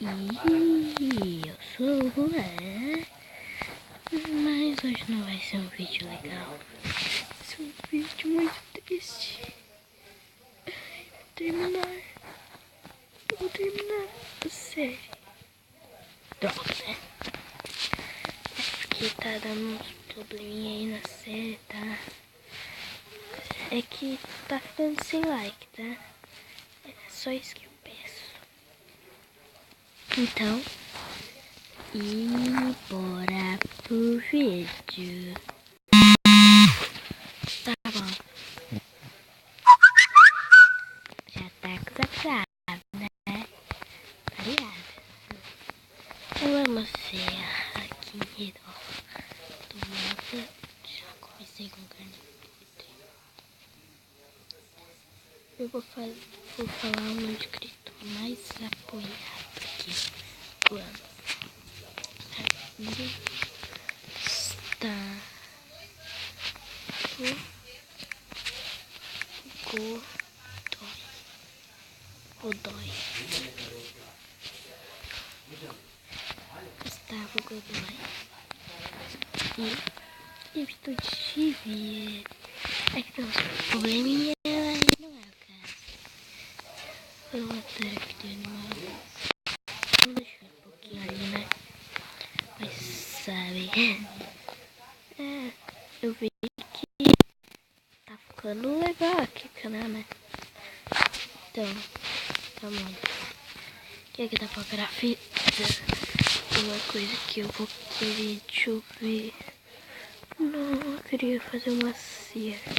E eu sou o Juan, mas hoje não vai ser um vídeo legal, vai ser um vídeo muito triste. Vou terminar a série. Droga, né? É porque tá dando uns probleminha aí na série, tá? É que tá ficando sem like, tá? É só isso que eu peço. Então, e bora pro vídeo. Tá bom. Já tá desagrado, né? Tá ligado? Então vamos ver aqui em redor do mapa. Já comecei com carne podre. Eu vou falar um inscrito mais apoiado aqui do ano. Aqui está o Godoy. Gustavo Godoy. E Vitor de Chivier. É que tem uns probleminha aí, não é o caso. Eu vou botar aqui de animal. Vou deixar um pouquinho ali, né? Mas sabe, eu vi que tá ficando legal aqui o canal, né? Então, vamos lá. E aqui tá pra grafita. Uma coisa que eu vou querer, deixa eu ver. Não, eu queria fazer uma cerca.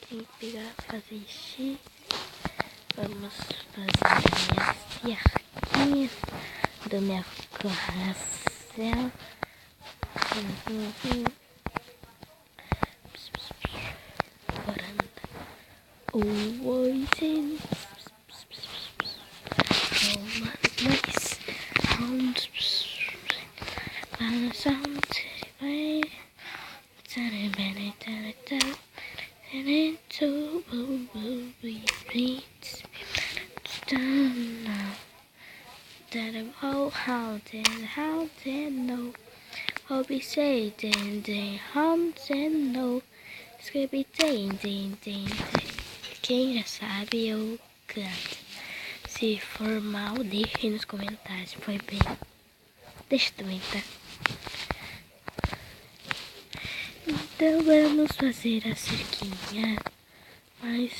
Tem que pegar, fazer X. Vamos fazer a minha cerquinha do meu coração. Varanda. Oi, gente. Hobby say ding ding hum ding no Scooby ding ding ding. Quem já sabe eu canto. Se for mal, deixe nos comentários. Foi bem. Deixa também, tá? Então vamos fazer a cerquinha. Mas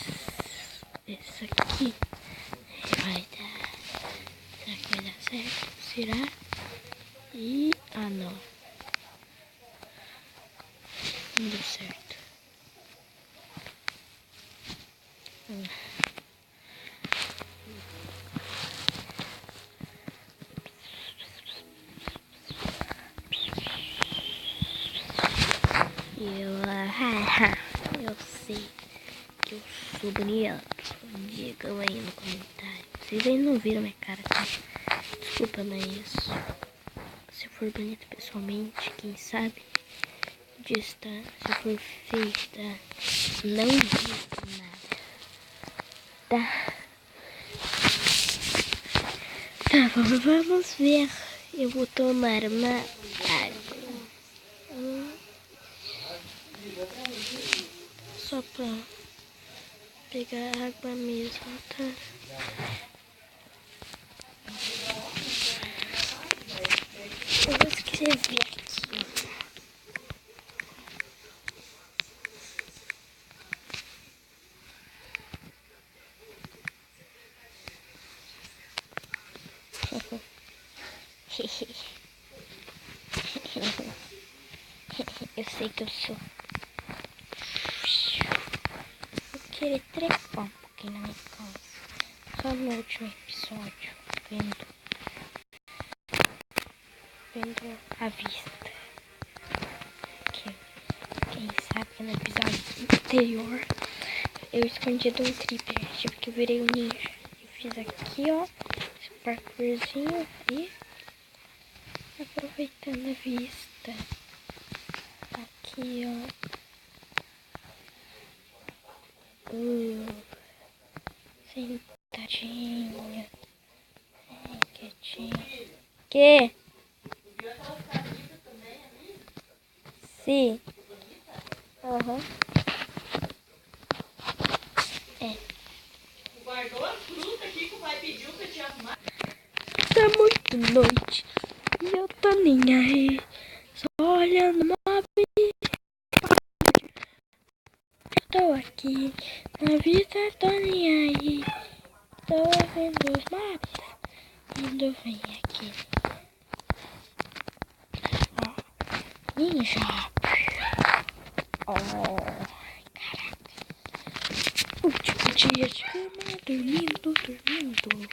esse aqui vai dar. Será que vai dar certo? Será? E não. Não deu certo. Eu sei que eu sou bonito. Digam aí no comentário. Vocês ainda não viram minha cara, tá? Desculpa, mas se eu for bonito pessoalmente, quem sabe disso, tá? Se eu for feio, tá? Não digo nada, tá? Tá bom, vamos ver. Eu vou tomar uma água. Só pra pegar água mesmo, tá? Eu vou escrever aqui. Eu sei que eu sou. Vou querer trepar um pouquinho na minha casa. Só no último episódio, vendo a vista. Que, quem sabe no episódio anterior eu escondi de um creeper, tipo que eu virei um ninja. Eu fiz aqui, ó, esse parkourzinho e aproveitando a vista. Aqui, ó. Sentadinha. Quietinha. Que? Sim. Aham. É. Guardou a fruta aqui que o pai pediu pra te arrumar. Tá muito noite e eu tô nem aí. Só olhando uma vez. Tô aqui, na vida tô nem aí. Tô vendo os mapas quando vem aqui. Ó, ninja. Oh, caraca. Último dia de cama, dormindo. E dormindo.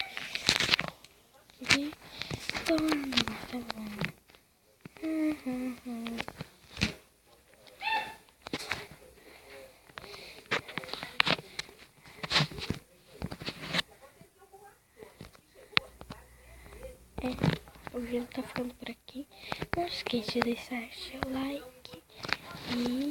O vídeo tá ficando por aqui. Não esqueça de deixar seu like e